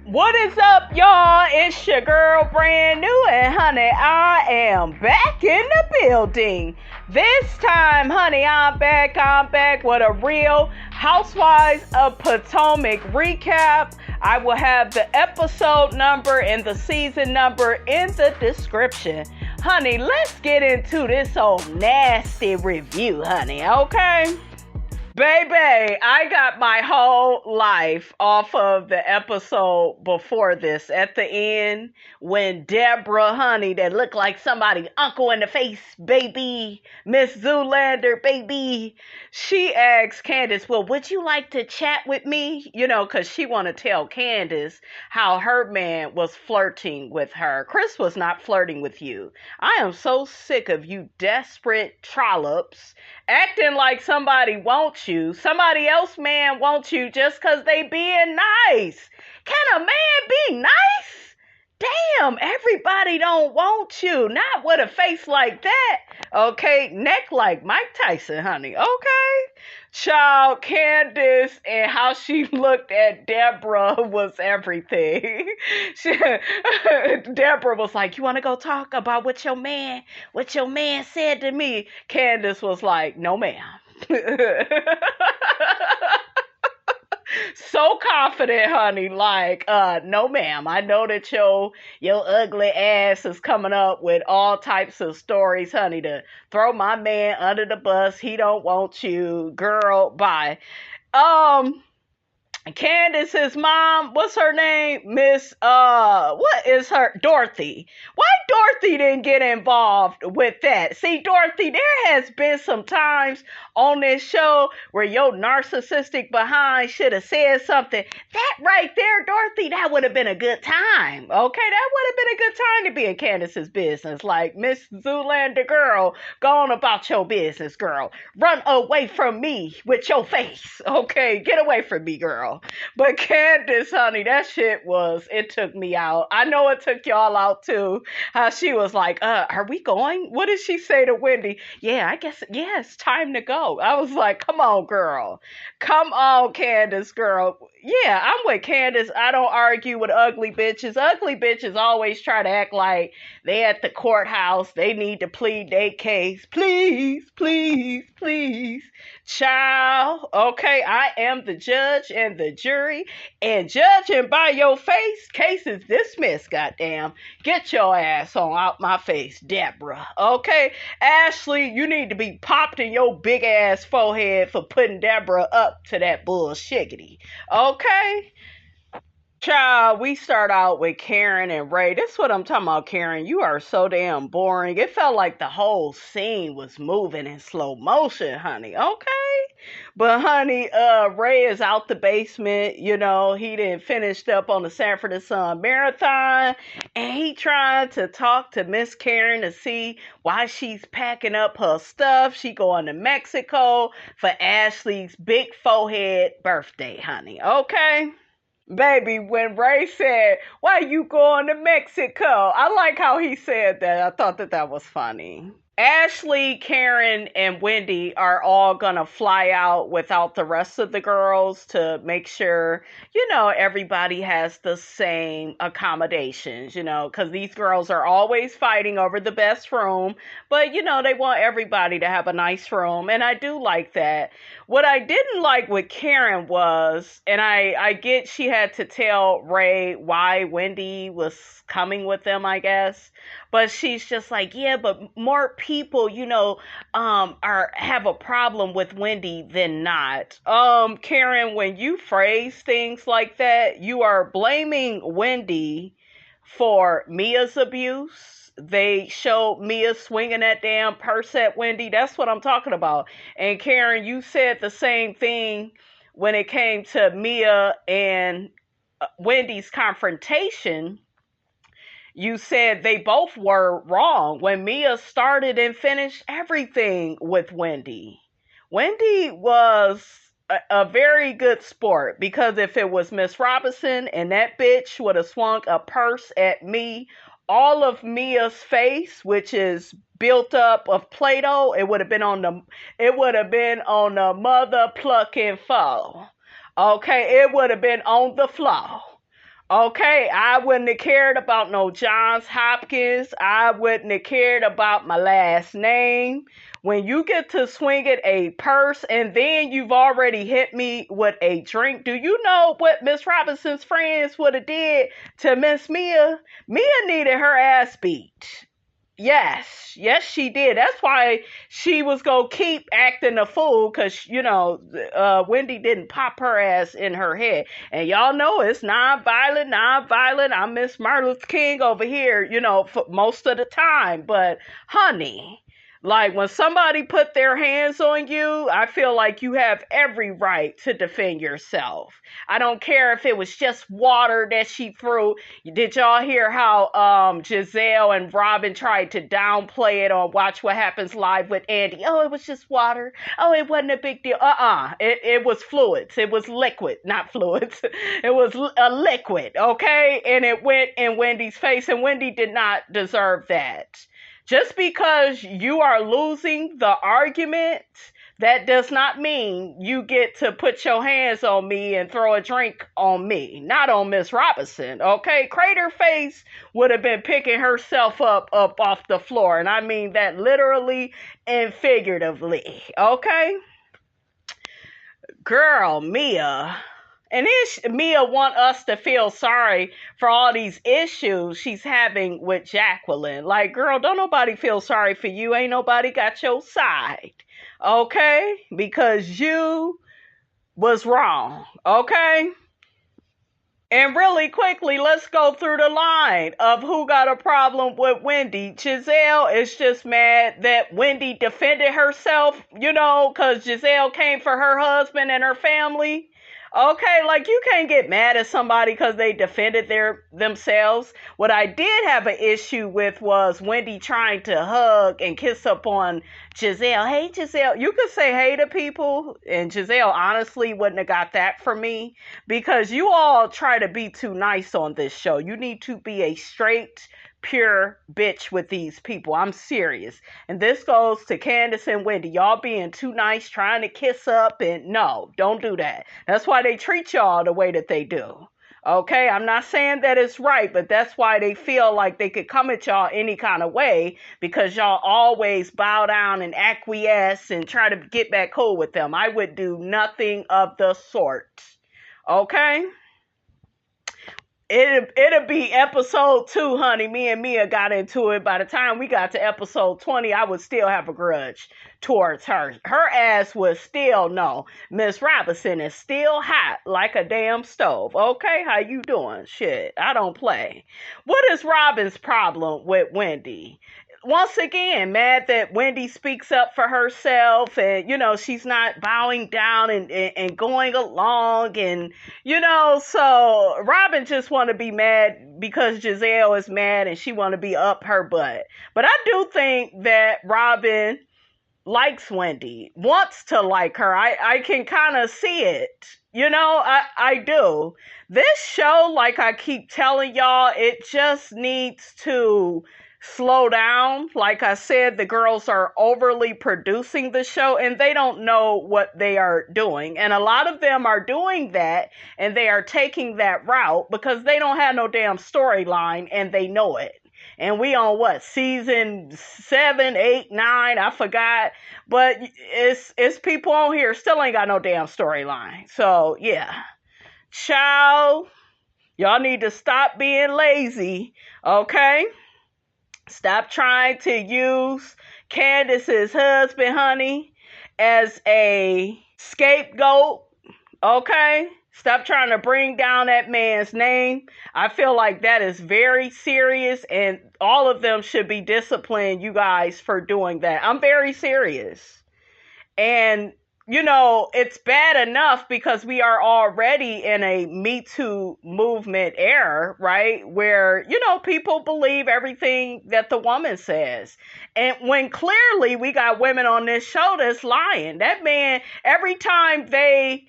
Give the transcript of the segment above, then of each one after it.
What is up, y'all? It's your girl, brand new, and honey, I am back in the building. This time, honey, I'm back with a real Housewives of Potomac recap. I will have the episode number and the season number in the description. Honey, let's get into this old nasty review, honey, okay? Baby, I got my whole life off of the episode before this. At the end, when Deborah, honey, that looked like somebody uncle in the face, baby, Miss Zoolander, baby, she asked Candace, well, would you like to chat with me? You know, because she want to tell Candace how her man was flirting with her. Chris was not flirting with you. I am so sick of you desperate trollops acting like somebody wants you. Somebody else man wants you just because they being nice. Can a man be nice? Damn, everybody don't want you. Not with a face like that. Okay, neck like Mike Tyson, honey. Okay? Child, Candace and how she looked at Deborah was everything. Deborah was like, you want to go talk about what your man said to me? Candace was like, no, ma'am. So confident, honey, like, no ma'am, I know that your ugly ass is coming up with all types of stories, honey, to throw my man under the bus. He don't want you, girl, bye. Candace's mom, what's her name? Miss, what is her? Dorothy. Why Dorothy didn't get involved with that? See, Dorothy, there has been some times on this show where your narcissistic behind should have said something. That right there, Dorothy, that would have been a good time. Okay, that would have been a good time to be in Candace's business. Like, Miss Zoolander, girl, go on about your business, girl. Run away from me with your face. Okay, get away from me, girl. But Candace, honey, that shit it took me out. I know it took y'all out too. How she was like, are we going? What did she say to Wendy? Yeah, I guess, yeah, it's time to go. I was like, come on, girl. Come on, Candace, girl. Yeah, I'm with Candace. I don't argue with ugly bitches. Ugly bitches always try to act like they at the courthouse. They need to plead their case. Please, please, please. Child, okay, I am the judge and the jury, and judging by your face, case is dismissed, goddamn. Get your ass on out my face, Deborah, okay? Ashley, you need to be popped in your big ass forehead for putting Deborah up to that bullshiggity, okay? Child, we start out with Karen and Ray. This is what I'm talking about, Karen. You are so damn boring. It felt like the whole scene was moving in slow motion, honey. Okay? But, honey, Ray is out the basement. You know, he done finished up on the Sanford and Son marathon. And he trying to talk to Miss Karen to see why she's packing up her stuff. She going to Mexico for Ashley's big forehead birthday, honey. Okay? Baby, when Ray said, why you going to Mexico? I like how he said that. I thought that was funny. Ashley, Karen, and Wendy are all gonna fly out without the rest of the girls to make sure, you know, everybody has the same accommodations, you know, because these girls are always fighting over the best room, but, you know, they want everybody to have a nice room, and I do like that. What I didn't like with Karen was, and I get she had to tell Ray why Wendy was coming with them, I guess, but she's just like, yeah, but more people, you know, have a problem with Wendy than not. Karen, when you phrase things like that, you are blaming Wendy for Mia's abuse. They showed Mia swinging that damn purse at Wendy. That's what I'm talking about. And Karen, you said the same thing when it came to Mia and Wendy's confrontation. You said they both were wrong when Mia started and finished everything with Wendy. Wendy was a very good sport, because if it was Miss Robinson and that bitch would have swung a purse at me, all of Mia's face, which is built up of Play-Doh, it would have been on the mother plucking foe. Okay, it would have been on the floor. Okay, I wouldn't have cared about no Johns Hopkins. I wouldn't have cared about my last name. When you get to swinging a purse and then you've already hit me with a drink, do you know what Miss Robinson's friends would have did to Miss Mia? Mia needed her ass beat. Yes, she did. That's why she was gonna keep acting a fool, because Wendy didn't pop her ass in her head. And y'all know it's non-violent, non-violent. I'm Miss Martin Luther King over here, for most of the time. But honey, like when somebody put their hands on you, I feel like you have every right to defend yourself. I don't care if it was just water that she threw. Did y'all hear how Giselle and Robyn tried to downplay it on Watch What Happens Live with Andy? Oh, it was just water. Oh, it wasn't a big deal. It was fluids. It was liquid, not fluids. It was a liquid, okay? And it went in Wendy's face, and Wendy did not deserve that. Just because you are losing the argument, that does not mean you get to put your hands on me and throw a drink on me. Not on Miss Robinson, okay? Crater Face would have been picking herself up off the floor. And I mean that literally and figuratively, okay? Girl, Mia. And then Mia want us to feel sorry for all these issues she's having with Jacqueline. Like, girl, don't nobody feel sorry for you. Ain't nobody got your side. Okay? Because you was wrong. Okay? And really quickly, let's go through the line of who got a problem with Wendy. Giselle is just mad that Wendy defended herself, because Giselle came for her husband and her family. Okay, like you can't get mad at somebody because they defended themselves. What I did have an issue with was Wendy trying to hug and kiss up on Giselle. Hey, Giselle, you could say hey to people, and Giselle honestly wouldn't have got that from me, because you all try to be too nice on this show. You need to be a straight, pure bitch with these people. I'm serious. And this goes to Candace and Wendy. Y'all being too nice, trying to kiss up, and no, don't do that. That's why they treat y'all the way that they do. Okay, I'm not saying that it's right, but that's why they feel like they could come at y'all any kind of way, because y'all always bow down and acquiesce and try to get back cool with them. I would do nothing of the sort. Okay? It'll be episode 2, honey. Me and Mia got into it. By the time we got to episode 20, I would still have a grudge towards her. Her ass was still, no, Miss Robinson is still hot like a damn stove. Okay, how you doing? Shit, I don't play. What is Robyn's problem with Wendy? Once again, mad that Wendy speaks up for herself, and she's not bowing down and going along, and so Robyn just want to be mad because Giselle is mad and she want to be up her butt. But I do think that Robyn likes Wendy, wants to like her. I can kind of see it. I do. This show, like I keep telling y'all, it just needs to slow down. Like I said, the girls are overly producing the show and they don't know what they are doing. And a lot of them are doing that, and they are taking that route because they don't have no damn storyline and they know it. And we on what, season 7, 8, 9, I forgot. But it's people on here still ain't got no damn storyline. So yeah. Child, y'all need to stop being lazy, okay? Stop trying to use Candace's husband, honey, as a scapegoat, okay? Stop trying to bring down that man's name. I feel like that is very serious, and all of them should be disciplined, you guys, for doing that. I'm very serious. And it's bad enough because we are already in a Me Too movement era, right? Where, people believe everything that the woman says. And when clearly we got women on this show that's lying. That man, every time they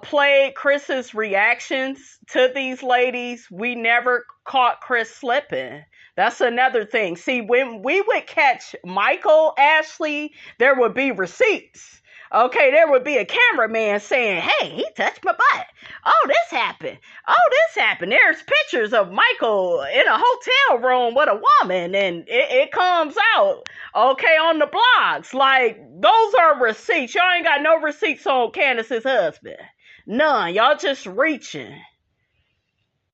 played Chris's reactions to these ladies, we never caught Chris slipping. That's another thing. See, when we would catch Michael, Ashley, there would be receipts. Okay, there would be a cameraman saying, hey, he touched my butt. Oh, this happened. Oh, this happened. There's pictures of Michael in a hotel room with a woman, and it comes out, okay, on the blogs. Like, those are receipts. Y'all ain't got no receipts on Candace's husband. None. Y'all just reaching.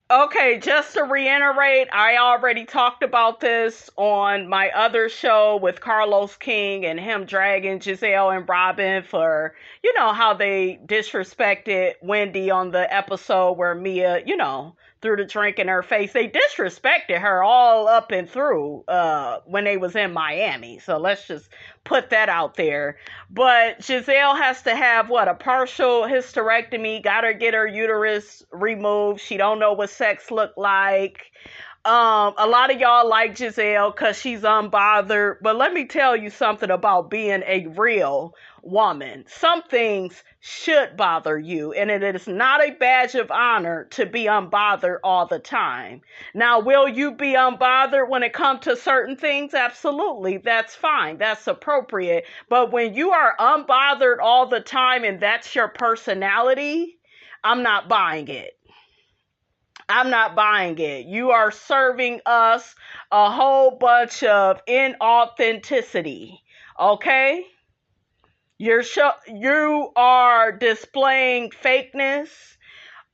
Okay, just to reiterate, I already talked about this on my other show with Carlos King and him dragging Giselle and Robyn for, how they disrespected Wendy on the episode where Mia, threw the drink in her face. They disrespected her all up and through when they was in Miami. So let's just put that out there. But Giselle has to have a partial hysterectomy, gotta get her uterus removed. She don't know what sex look like. A lot of y'all like Giselle because she's unbothered, but let me tell you something about being a real woman. Some things should bother you, and it is not a badge of honor to be unbothered all the time. Now, will you be unbothered when it comes to certain things? Absolutely. That's fine. That's appropriate. But when you are unbothered all the time and that's your personality, I'm not buying it. I'm not buying it. You are serving us a whole bunch of inauthenticity. Okay? You are displaying fakeness.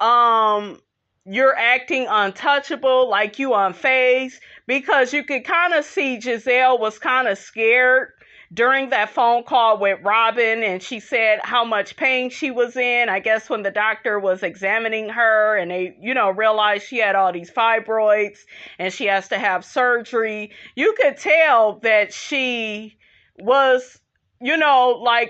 You're acting untouchable, like you unfazed, because you could kind of see Giselle was kind of scared during that phone call with Robyn, and she said how much pain she was in, I guess when the doctor was examining her and they, realized she had all these fibroids and she has to have surgery. You could tell that she was,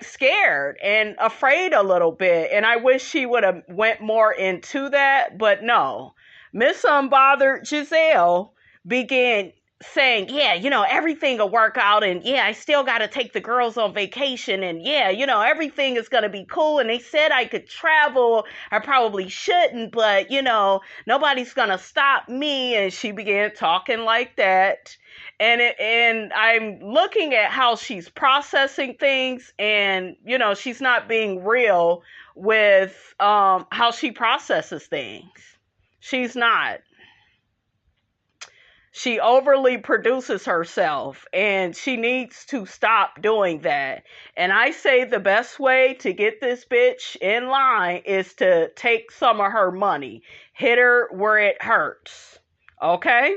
scared and afraid a little bit. And I wish she would have went more into that, but no. Miss Unbothered Giselle began saying, everything will work out, and I still got to take the girls on vacation, and everything is going to be cool, and they said I could travel. I probably shouldn't, but nobody's going to stop me. And she began talking like that. And I'm looking at how she's processing things, and she's not being real with how she processes things. She's not. She overly produces herself, and she needs to stop doing that. And I say the best way to get this bitch in line is to take some of her money. Hit her where it hurts. Okay?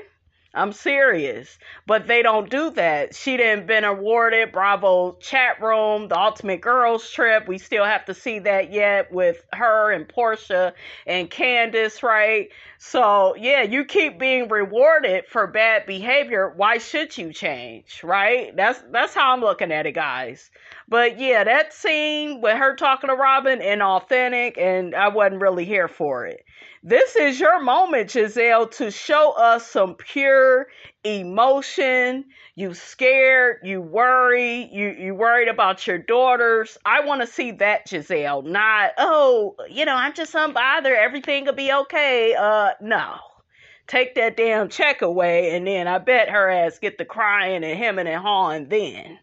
I'm serious. But they don't do that. She done been awarded Bravo chat room, the Ultimate Girls Trip. We still have to see that yet with her and Portia and Candace, right? So, you keep being rewarded for bad behavior. Why should you change, right? That's how I'm looking at it, guys. But that scene with her talking to Robyn, inauthentic, and I wasn't really here for it. This is your moment, Giselle, to show us some pure emotion. You scared, you worry, you worried about your daughters. I want to see that, Giselle, not, I'm just unbothered, everything will be okay. No. Take that damn check away, and then I bet her ass get the crying and hemming and hawing then.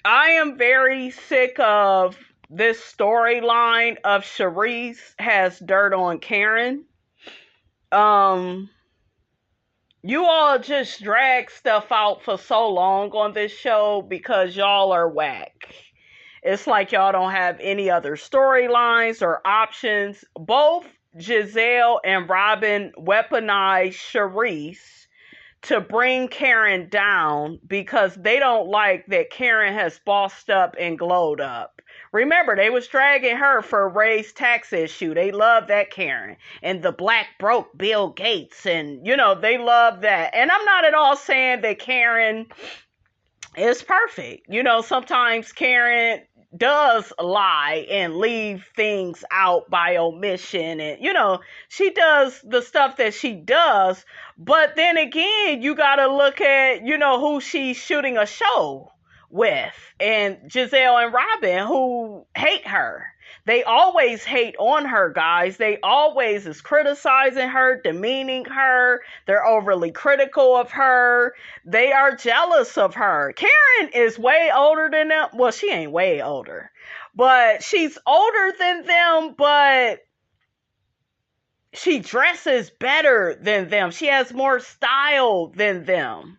I am very sick of this storyline of Cherise has dirt on Karen. You all just drag stuff out for so long on this show because y'all are whack. It's like y'all don't have any other storylines or options. Both Giselle and Robyn weaponize Cherise to bring Karen down because they don't like that Karen has bossed up and glowed up. Remember, they was dragging her for a raised tax issue. They love that Karen. And the black broke Bill Gates. And, they love that. And I'm not at all saying that Karen is perfect. Sometimes Karen does lie and leave things out by omission. And, she does the stuff that she does. But then again, you got to look at, who she's shooting a show with, and Giselle and Robyn, who hate her. They always hate on her, guys. They always is criticizing her, demeaning her. They're overly critical of her. They are jealous of her. Karen is way older than them. Well, she ain't way older, but she's older than them, but she dresses better than them. She has more style than them.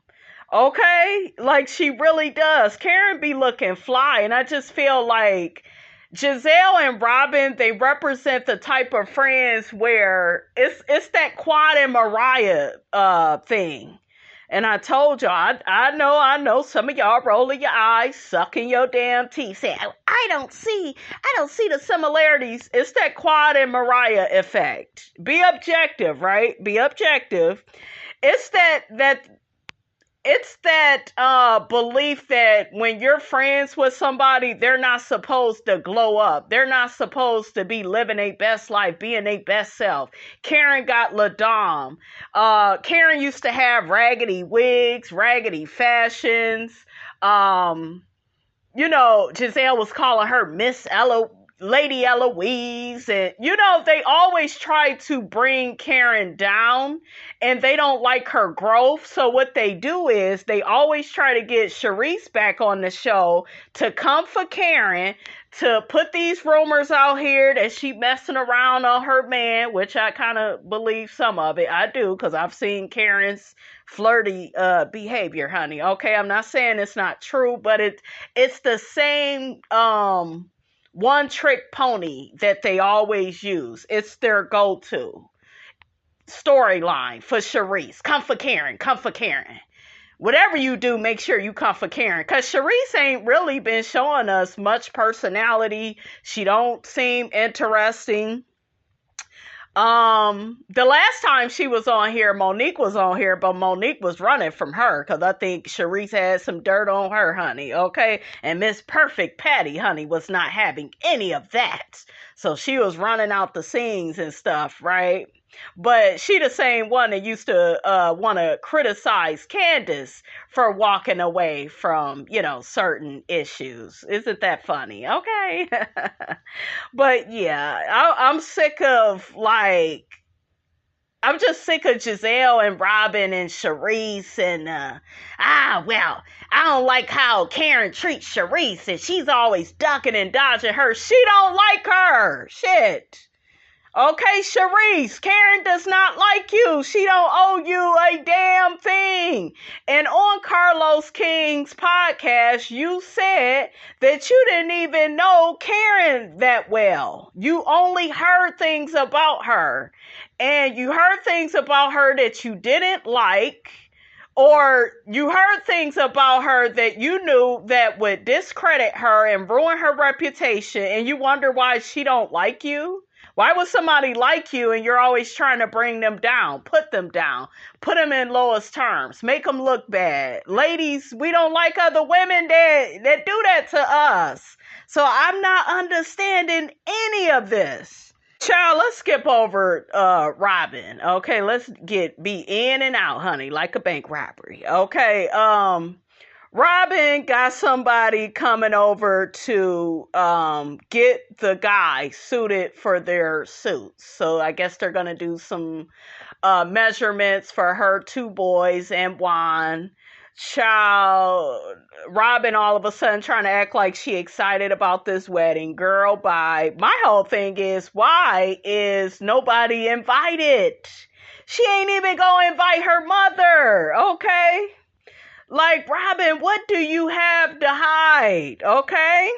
Okay? Like, she really does. Karen be looking fly, and I just feel like Giselle and Robyn, they represent the type of friends where it's that Quad and Mariah thing. And I told y'all, I know some of y'all rolling your eyes, sucking your damn teeth, saying, I don't see the similarities. It's that Quad and Mariah effect. Be objective, right? Be objective. It's that belief that when you're friends with somebody, they're not supposed to glow up. They're not supposed to be living their best life, being their best self. Karen got La Dame. Karen used to have raggedy wigs, raggedy fashions. Giselle was calling her Miss Lady Eloise, and they always try to bring Karen down, and they don't like her growth. So what they do is they always try to get Charisse back on the show to come for Karen, to put these rumors out here that she messing around on her man, which I kind of believe some of it. I do, because I've seen Karen's flirty behavior, honey. Okay, I'm not saying it's not true, but it's the same one trick pony that they always use. It's their go-to storyline for Charisse. Come for Karen. Come for Karen. Whatever you do, make sure you come for Karen. Because Charisse ain't really been showing us much personality. She don't seem interesting. The last time she was on here, Monique was on here, but Monique was running from her because I think Charisse had some dirt on her, honey, okay? And Miss Perfect Patty, honey, was not having any of that. So she was running out the scenes and stuff, right? But she the same one that used to want to criticize Candace for walking away from, certain issues. Isn't that funny? Okay. But yeah, I'm sick of I'm just sick of Giselle and Robyn and Charisse and, I don't like how Karen treats Charisse and she's always ducking and dodging her. She don't like her. Shit. Okay, Charisse, Karen does not like you. She don't owe you a damn thing. And on Carlos King's podcast, you said that you didn't even know Karen that well. You only heard things about her. And you heard things about her that you didn't like. Or you heard things about her that you knew that would discredit her and ruin her reputation. And you wonder why she don't like you. Why would somebody like you and you're always trying to bring them down, put them in lowest terms, make them look bad? Ladies, we don't like other women that do that to us. So I'm not understanding any of this. Child, let's skip over Robyn. Okay, let's be in and out, honey, like a bank robbery. Okay, Robyn got somebody coming over to get the guy suited for their suits. So I guess they're going to do some measurements for her 2 boys and Juan. Child, Robyn all of a sudden trying to act like she excited about this wedding. Girl, bye. My whole thing is, why is nobody invited? She ain't even going to invite her mother, okay? Like, Robyn, what do you have to hide? Okay?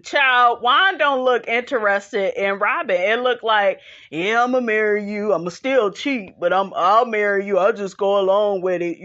Child, Juan don't look interested in Robyn. It looked like, yeah, I'm going to marry you. I'm going to still cheat, but I'll marry you. I'll just go along with it,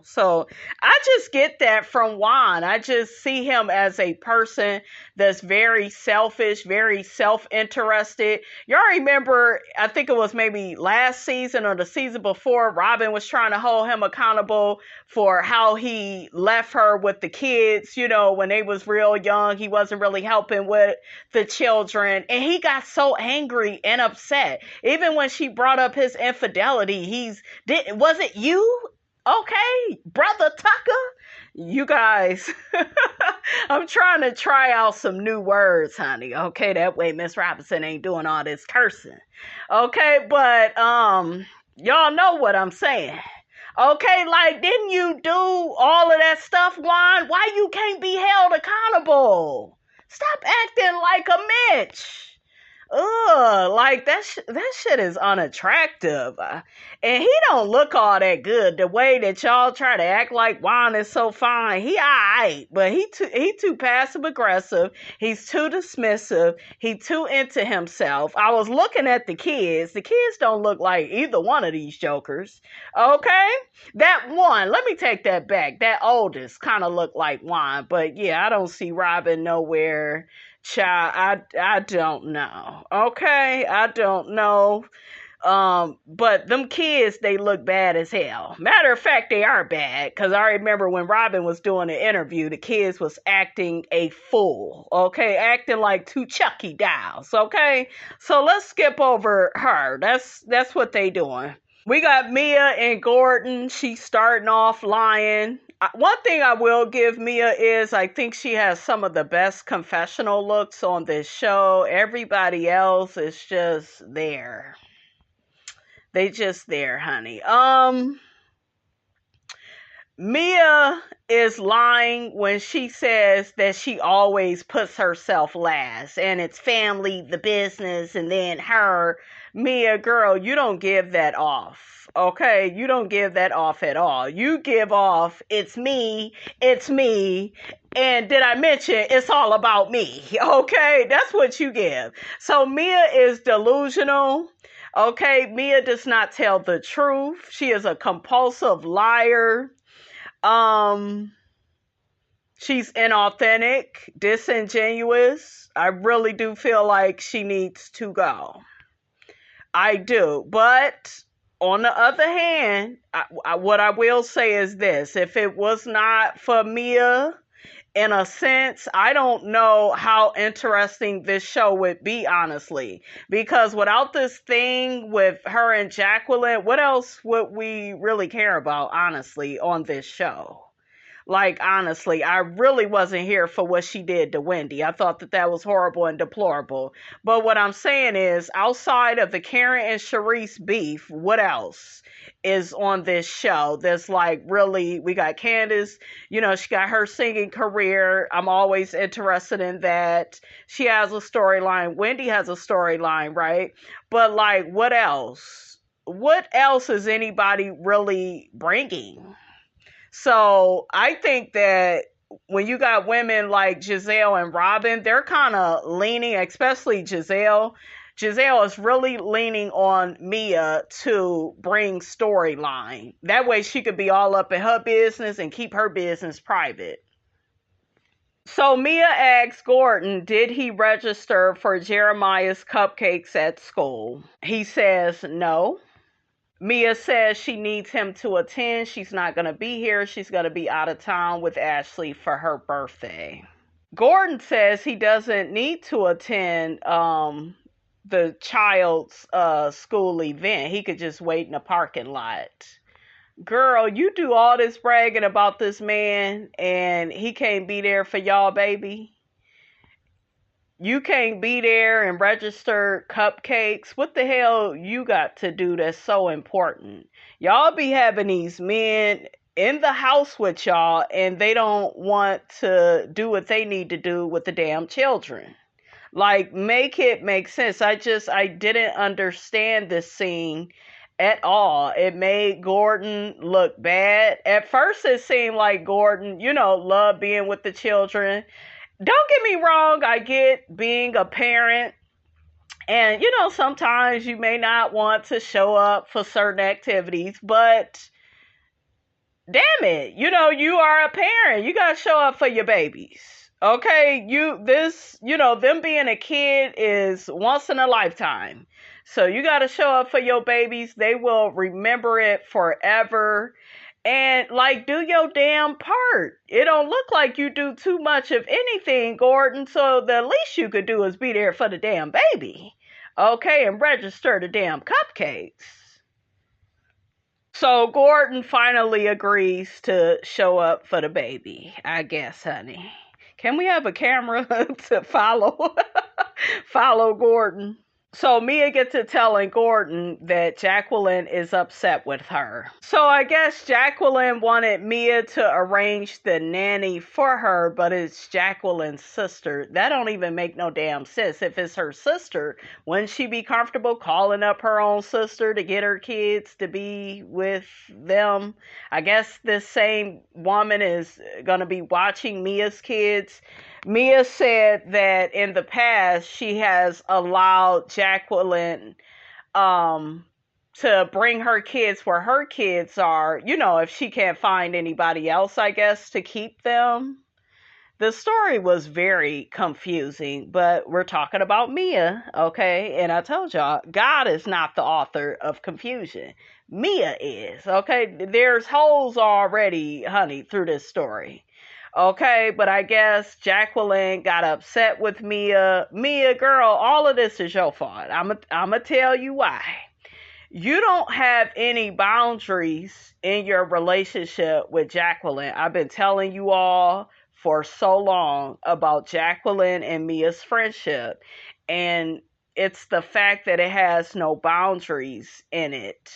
So I just get that from Juan. I just see him as a person that's very selfish, very self-interested. Y'all remember, I think it was maybe last season or the season before, Robyn was trying to hold him accountable for how he left her with the kids, when they was real young. He wasn't really helping with the children, and he got so angry and upset. Even when she brought up his infidelity, was it you? Okay, Brother Tucker? You guys, I'm trying to try out some new words, honey. Okay, that way Miss Robinson ain't doing all this cursing. Okay, but y'all know what I'm saying. Okay, like, didn't you do all of that stuff, Juan? Why you can't be held accountable? Stop acting like a Mitch. Ugh, like that shit is unattractive. And he don't look all that good. The way that y'all try to act like Juan is so fine. He alright, but he too passive aggressive. He's too dismissive. He too into himself. I was looking at the kids. The kids don't look like either one of these jokers. Okay? That one, let me take that back. That oldest kind of looked like Juan, but yeah, I don't see Robyn nowhere. Child, I don't know. Okay, I don't know. But them kids, they look bad as hell. Matter of fact, they are bad. Because I remember when Robyn was doing the interview, the kids was acting a fool. Okay, acting like two Chucky dolls. Okay, so let's skip over her. That's what they doing. We got Mia and Gordon. She's starting off lying. One thing I will give Mia is I think she has some of the best confessional looks on this show. Everybody else is just there. They just there, honey. Mia is lying when she says that she always puts herself last. And it's family, the business, and then her. Mia, girl, you don't give that off. Okay, you don't give that off at all. You give off, it's me, and did I mention it's all about me? Okay, that's what you give. So Mia is delusional. Okay, Mia does not tell the truth. She is a compulsive liar. She's inauthentic, disingenuous. I really do feel like she needs to go. I do, but on the other hand, what I will say is this. If it was not for Mia, in a sense, I don't know how interesting this show would be, honestly. Because without this thing with her and Jacqueline, what else would we really care about, honestly, on this show? Like, honestly, I really wasn't here for what she did to Wendy. I thought that was horrible and deplorable. But what I'm saying is, outside of the Karen and Cherise beef, what else is on this show? There's like really, we got Candace, she got her singing career. I'm always interested in that. She has a storyline. Wendy has a storyline, right? But like, what else? What else is anybody really bringing? So I think that when you got women like Giselle and Robyn, they're kind of leaning, especially Giselle. Giselle is really leaning on Mia to bring storyline. That way she could be all up in her business and keep her business private. So Mia asks Gordon, did he register for Jeremiah's cupcakes at school? He says no. Mia says she needs him to attend. She's not going to be here. She's going to be out of town with Ashley for her birthday. Gordon says he doesn't need to attend the child's school event. He could just wait in the parking lot. Girl, you do all this bragging about this man and he can't be there for y'all, baby. You can't be there and register cupcakes. What the hell you got to do that's so important? Y'all be having these men in the house with y'all and they don't want to do what they need to do with the damn children. Like, make it make sense. I didn't understand this scene at all. It made Gordon look bad. At first it seemed like Gordon, loved being with the children. Don't get me wrong, I get being a parent. And, sometimes you may not want to show up for certain activities, but damn it, you are a parent. You got to show up for your babies. Okay, them being a kid is once in a lifetime. So you got to show up for your babies. They will remember it forever. And do your damn part. It don't look like you do too much of anything, Gordon. So the least you could do is be there for the damn baby. Okay, and register the damn cupcakes. So Gordon finally agrees to show up for the baby, I guess, honey. Can we have a camera to follow follow Gordon? So Mia gets to telling Gordon that Jacqueline is upset with her. So I guess Jacqueline wanted Mia to arrange the nanny for her, but it's Jacqueline's sister. That don't even make no damn sense. If it's her sister, wouldn't she be comfortable calling up her own sister to get her kids to be with them? I guess this same woman is going to be watching Mia's kids. Mia said that in the past she has allowed Jacqueline to bring her kids where her kids are, if she can't find anybody else, I guess, to keep them. The story was very confusing, but we're talking about Mia, okay? And I told y'all, God is not the author of confusion. Mia is, okay? There's holes already, honey, through this story. Okay, but I guess Jacqueline got upset with Mia. Mia, girl, all of this is your fault. I'm going to tell you why. You don't have any boundaries in your relationship with Jacqueline. I've been telling you all for so long about Jacqueline and Mia's friendship. And it's the fact that it has no boundaries in it.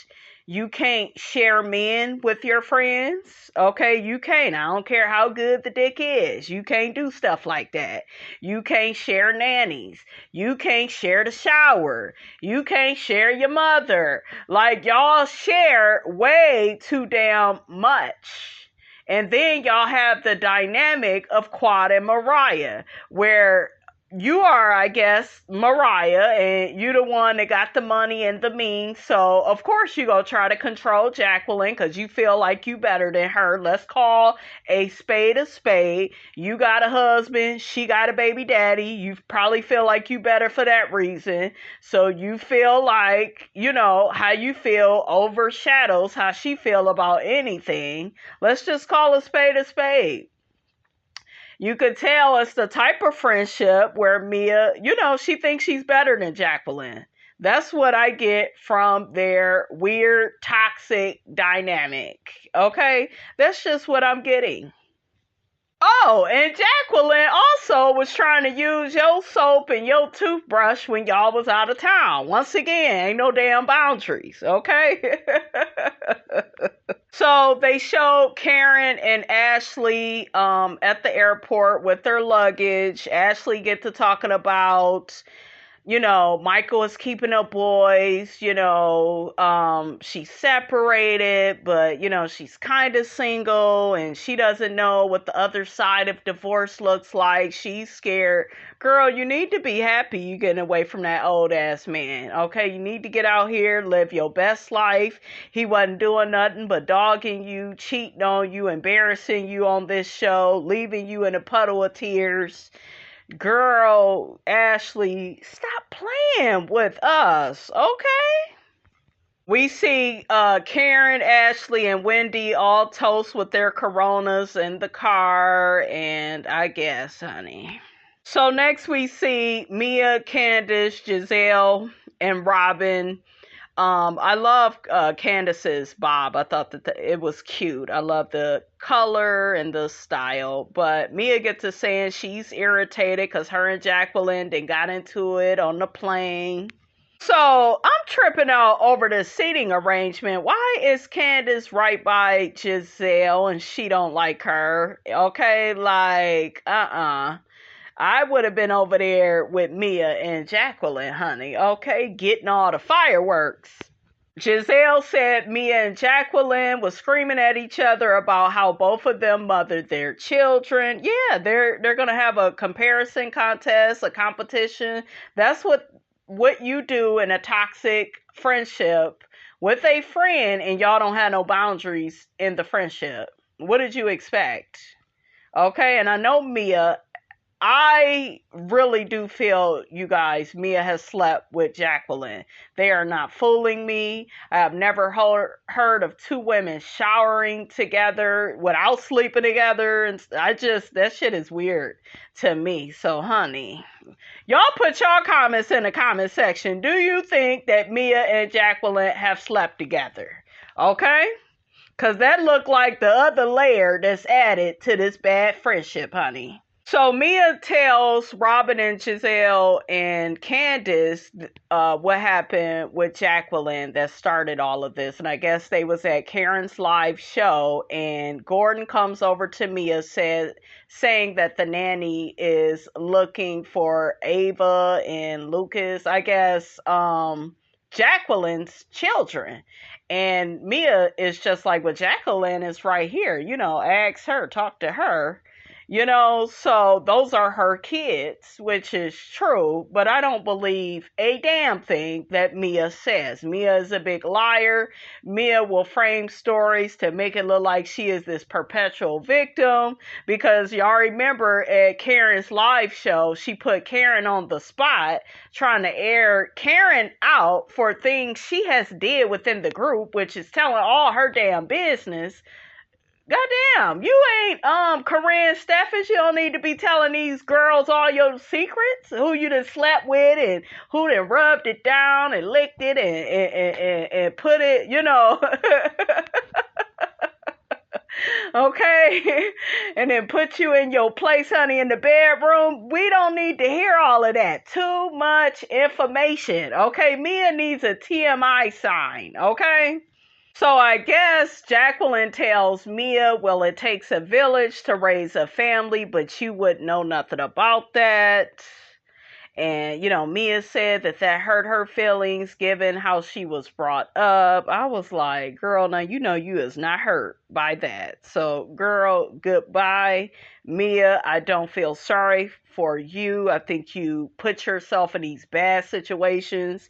You can't share men with your friends, okay? You can't. I don't care how good the dick is. You can't do stuff like that. You can't share nannies. You can't share the shower. You can't share your mother. Like, y'all share way too damn much. And then y'all have the dynamic of Quad and Mariah, where you are, I guess, Mariah, and you the one that got the money and the means. So, of course, you gonna try to control Jacqueline because you feel like you better than her. Let's call a spade a spade. You got a husband. She got a baby daddy. You probably feel like you better for that reason. So you feel like, how you feel overshadows how she feel about anything. Let's just call a spade a spade. You could tell it's the type of friendship where Mia, she thinks she's better than Jacqueline. That's what I get from their weird, toxic dynamic. Okay? That's just what I'm getting. Oh, and Jacqueline also was trying to use your soap and your toothbrush when y'all was out of town. Once again, ain't no damn boundaries, okay? So they showed Karen and Ashley at the airport with their luggage. Ashley get to talking about, Michael is keeping up boys, she's separated, but, she's kind of single and she doesn't know what the other side of divorce looks like. She's scared. Girl, you need to be happy you getting away from that old ass man, okay? You need to get out here, live your best life. He wasn't doing nothing but dogging you, cheating on you, embarrassing you on this show, leaving you in a puddle of tears. Girl, Ashley, stop playing with us, okay? We see Karen, Ashley, and Wendy all toast with their Coronas in the car, and I guess, honey. So next we see Mia, Candace, Giselle, and Robyn. I love Candace's bob. I thought that it was cute. I love the color and the style. But Mia gets to saying she's irritated because her and Jacqueline then got into it on the plane. So I'm tripping out over the seating arrangement. Why is Candace right by Giselle and she don't like her? Okay, like, I would have been over there with Mia and Jacqueline, honey, okay, getting all the fireworks. Giselle said Mia and Jacqueline was screaming at each other about how both of them mothered their children. Yeah, they're going to have a comparison contest, a competition. That's what you do in a toxic friendship with a friend, and y'all don't have no boundaries in the friendship. What did you expect? Okay, and I know Mia, I really do feel, you guys, Mia has slept with Jacqueline. They are not fooling me. I have never heard of two women showering together without sleeping together. And that shit is weird to me. So, honey, y'all put your comments in the comment section. Do you think that Mia and Jacqueline have slept together? Okay? Because that looked like the other layer that's added to this bad friendship, honey. So Mia tells Robyn and Giselle and Candace what happened with Jacqueline that started all of this. And I guess they was at Karen's live show, and Gordon comes over to Mia saying that the nanny is looking for Ava and Lucas, I guess, Jacqueline's children. And Mia is just like, well, Jacqueline is right here. Ask her, talk to her. So those are her kids, which is true, but I don't believe a damn thing that Mia says. Mia is a big liar. Mia will frame stories to make it look like she is this perpetual victim, because y'all remember at Karen's live show, she put Karen on the spot, trying to air Karen out for things she has did within the group, which is telling all her damn business. Goddamn, you ain't Corinne Steffens. You don't need to be telling these girls all your secrets. Who you done slept with, and who done rubbed it down and licked it and put it, okay, and then put you in your place, honey, in the bedroom. We don't need to hear all of that. Too much information, okay? Mia needs a TMI sign, okay? So I guess Jacqueline tells Mia, well, it takes a village to raise a family, but you wouldn't know nothing about that. And, Mia said that hurt her feelings given how she was brought up. I was like, girl, now you is not hurt by that. So, girl, goodbye. Mia, I don't feel sorry for you. I think you put yourself in these bad situations.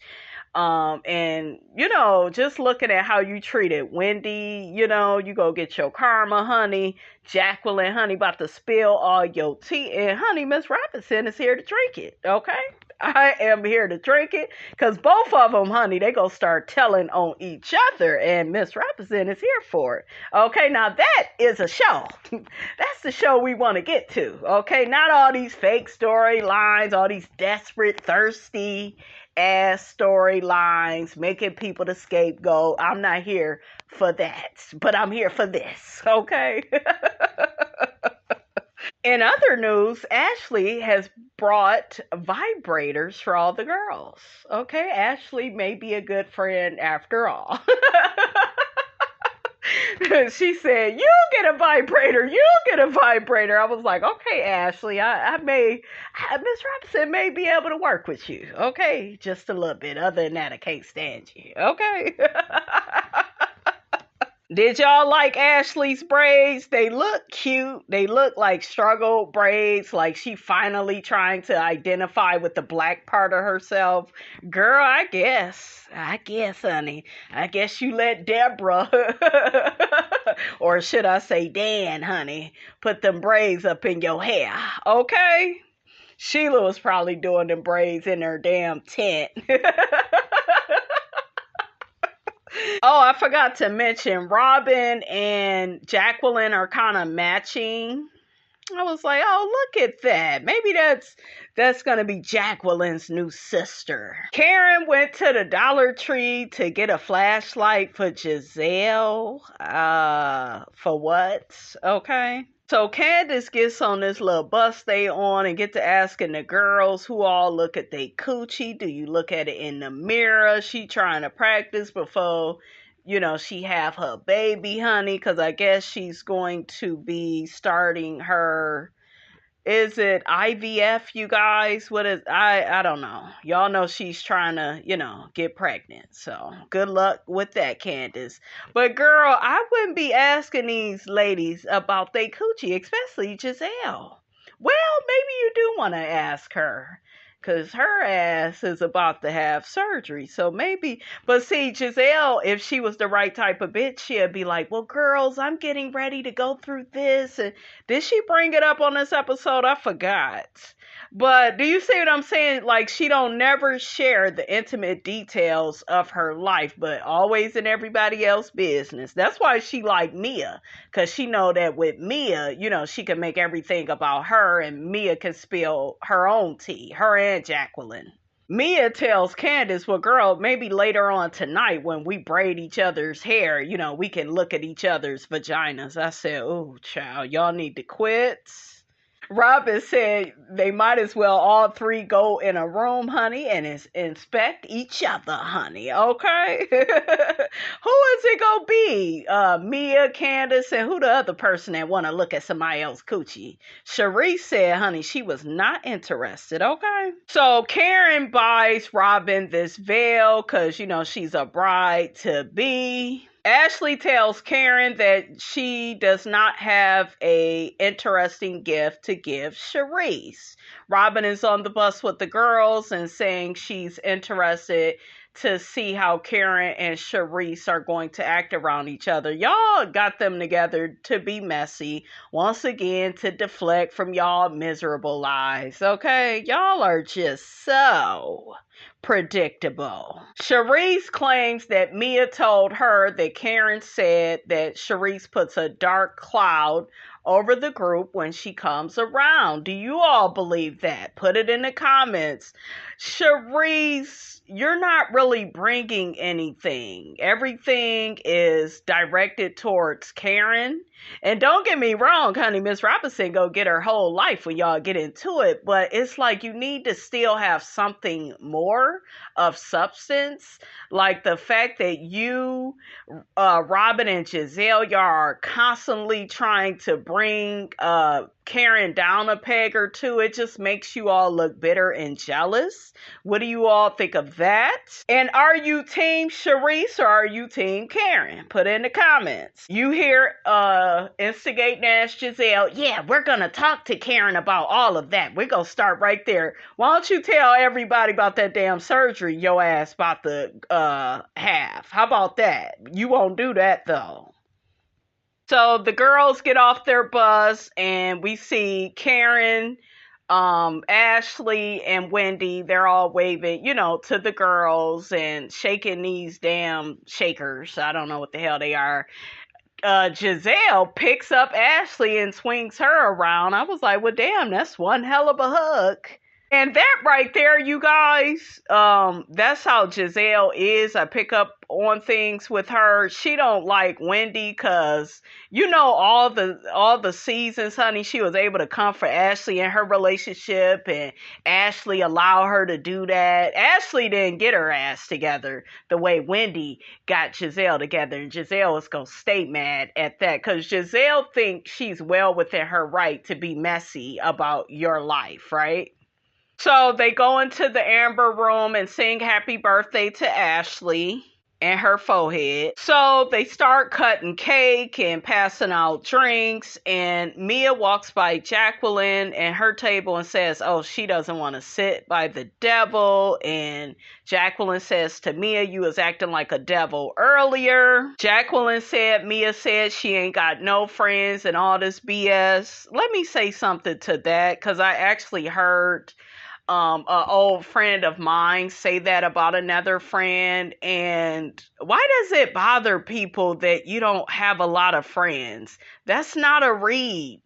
And just looking at how you treated Wendy, you go get your karma, honey. Jacqueline, honey, about to spill all your tea. And honey, Miss Robinson is here to drink it, okay? I am here to drink it, because both of them, honey, they gonna start telling on each other, and Miss Robinson is here for it. Okay, now that is a show. That's the show we want to get to, okay? Not all these fake storylines, all these desperate, thirsty ass storylines, making people the scapegoat. I'm not here for that, but I'm here for this, okay? In other news, Ashley has brought vibrators for all the girls. Okay, Ashley may be a good friend after all. She said, you get a vibrator, you get a vibrator. I was like, okay, Ashley, Miss Robinson may be able to work with you. Okay, just a little bit. Other than that, I can't stand you. Okay. Did y'all like Ashley's braids? They look cute. They look like struggle braids, like she finally trying to identify with the black part of herself. Girl, I guess, honey. I guess you let Deborah, or should I say Dan, honey, put them braids up in your hair, okay? Sheila was probably doing them braids in her damn tent. Oh, I forgot to mention, Robyn and Jacqueline are kind of matching. I was like, oh, look at that. Maybe that's going to be Jacqueline's new sister. Karen went to the Dollar Tree to get a flashlight for Giselle. For what? Okay. So Candace gets on this little bus they on and get to asking the girls who all look at they coochie. Do you look at it in the mirror? She trying to practice before, she have her baby, honey, because I guess she's going to be starting her, is it IVF, you guys? What is, I don't know. Y'all know she's trying to, get pregnant. So good luck with that, Candace. But girl, I wouldn't be asking these ladies about they coochie, especially Giselle. Well, maybe you do want to ask her, because her ass is about to have surgery. So maybe, but see, Giselle, if she was the right type of bitch, she'd be like, well, girls, I'm getting ready to go through this. And did she bring it up on this episode? I forgot. But do you see what I'm saying? Like, she don't never share the intimate details of her life, but always in everybody else's business. That's why she like Mia, because she know that with Mia, she can make everything about her, and Mia can spill her own tea, her and Jacqueline. Mia tells Candace, well, girl, maybe later on tonight when we braid each other's hair, we can look at each other's vaginas. I said, oh, child, y'all need to quit. Robyn said they might as well all three go in a room, honey, and inspect each other, honey. Okay? Who is it gonna be? Mia, Candace, and who the other person that want to look at somebody else's coochie? Cherise said, honey, she was not interested. Okay? So Karen buys Robyn this veil because, she's a bride to be. Ashley tells Karen that she does not have a interesting gift to give Cherise. Robyn is on the bus with the girls and saying she's interested to see how Karen and Cherise are going to act around each other. Y'all got them together to be messy, once again, to deflect from y'all miserable lives, okay? Y'all are just so predictable. Cherise claims that Mia told her that Karen said that Cherise puts a dark cloud over the group when she comes around. Do you all believe that? Put it in the comments. Cherise, you're not really bringing anything. Everything is directed towards Karen. And don't get me wrong, honey, Miss Robinson go get her whole life when y'all get into it. But it's like you need to still have something more of substance. Like the fact that you, Robyn and Giselle, y'all are constantly trying to bring Karen down a peg or two. It just makes you all look bitter and jealous. What do you all think of that? And are you team Cherise or are you team Karen? Put in the comments. You hear instigate Nash Giselle. Yeah, we're gonna talk to Karen about all of that. We're gonna start right there. Why don't you tell everybody about that damn surgery your ass about to have? How about that? You won't do that though. So the girls get off their bus and we see Karen, Ashley, and Wendy. They're all waving, to the girls and shaking these damn shakers. I don't know what the hell they are. Giselle picks up Ashley and swings her around. I was like, well, damn, that's one hell of a hug. And that right there, you guys, that's how Giselle is. I pick up on things with her. She don't like Wendy because, all the seasons, honey, she was able to comfort Ashley in her relationship, and Ashley allowed her to do that. Ashley didn't get her ass together the way Wendy got Giselle together, and Giselle was going to stay mad at that because Giselle thinks she's well within her right to be messy about your life, right? So they go into the Amber room and sing happy birthday to Ashley and her forehead. So they start cutting cake and passing out drinks. And Mia walks by Jacqueline and her table and says, oh, she doesn't want to sit by the devil. And Jacqueline says to Mia, you was acting like a devil earlier. Jacqueline said, Mia said she ain't got no friends and all this BS. Let me say something to that because I actually heard an old friend of mine say that about another friend. And why does it bother people that you don't have a lot of friends? That's not a read.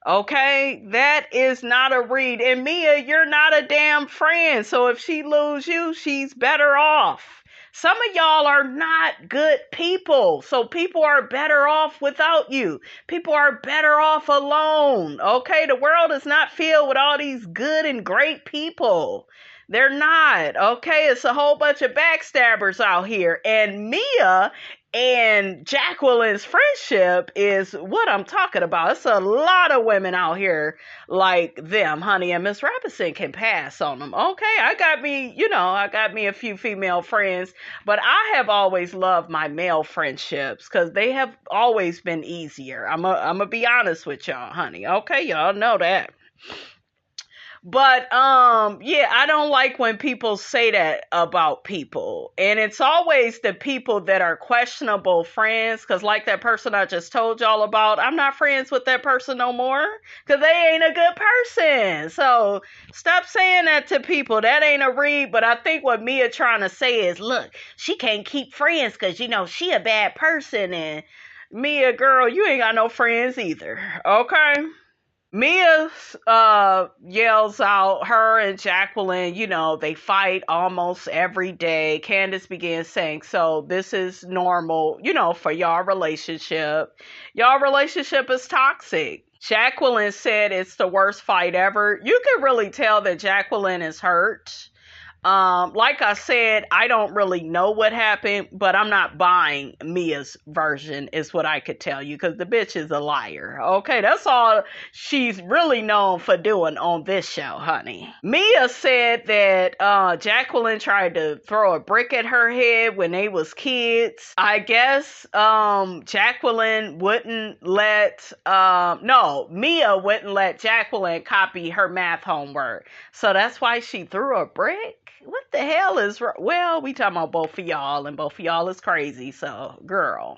Okay? That is not a read. And Mia, you're not a damn friend. So if she lose you, she's better off. Some of y'all are not good people. So people are better off without you. People are better off alone. Okay? The world is not filled with all these good and great people. They're not. Okay? It's a whole bunch of backstabbers out here. And Mia and Jacqueline's friendship is what I'm talking about. It's a lot of women out here like them, honey, and Miss Robinson can pass on them. Okay, I got me a few female friends, but I have always loved my male friendships because they have always been easier. I'm gonna be honest with y'all, honey. Okay, y'all know that. But, yeah, I don't like when people say that about people. And it's always the people that are questionable friends. Because like that person I just told y'all about, I'm not friends with that person no more. Because they ain't a good person. So stop saying that to people. That ain't a read. But I think what Mia trying to say is, look, she can't keep friends because, she a bad person. And Mia, girl, you ain't got no friends either. Okay? Mia yells out, her and Jacqueline, they fight almost every day. Candace begins saying, so this is normal, for y'all relationship. Y'all relationship is toxic. Jacqueline said it's the worst fight ever. You can really tell that Jacqueline is hurt. Like I said, I don't really know what happened, but I'm not buying Mia's version, is what I could tell you, because the bitch is a liar. Okay, that's all she's really known for doing on this show, honey. Mia said that Jacqueline tried to throw a brick at her head when they was kids. I guess Jacqueline wouldn't let Mia wouldn't let Jacqueline copy her math homework. So that's why she threw a brick. What the hell is well, we talking about both of y'all, and both of y'all is crazy, so girl.